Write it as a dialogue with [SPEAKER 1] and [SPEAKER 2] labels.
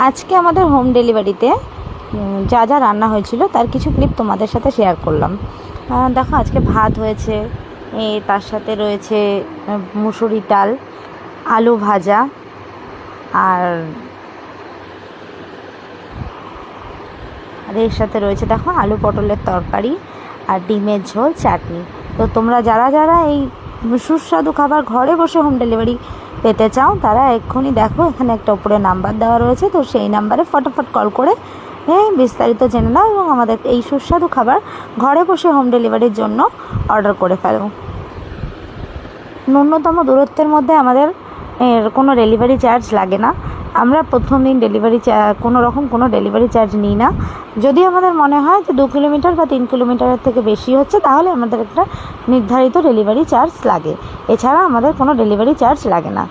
[SPEAKER 1] আজকে আমাদের হোম ডেলিভারিতে যা যা রান্না হয়েছিল তার কিছু ক্লিপ তোমাদের সাথে শেয়ার করলাম। দেখো, আজকে ভাত হয়েছে, তার সাথে রয়েছে মুসুরি ডাল, আলু ভাজা, আর এর সাথে রয়েছে দেখো আলু পটলের তরকারি আর ডিমের ঝোল, চাটনি। তো তোমরা যারা যারা এই সুস্বাদু খাবার ঘরে বসে হোম ডেলিভারি পেতে চাও তারা এক্ষুনি দেখো, এখানে একটা উপরে নাম্বার দেওয়া রয়েছে, তো সেই নাম্বারে ফটাফট কল করে বিস্তারিত জেনে নাও এবং আমাদের এই সুস্বাদু খাবার ঘরে বসে হোম ডেলিভারির জন্য অর্ডার করে ফেলো। ন্যূনতম দূরত্বের মধ্যে আমাদের কোনো ডেলিভারি চার্জ লাগে না। আমরা প্রথম দিন কোনো ডেলিভারি চার্জ নিই না। যদি আমাদের মনে হয় যে 2 কিলোমিটার বা 3 কিলোমিটারের থেকে বেশি হচ্ছে, তাহলে আমাদের একটা নির্ধারিত ডেলিভারি চার্জ লাগে। এছাড়া আমাদের কোনো ডেলিভারি চার্জ লাগে না।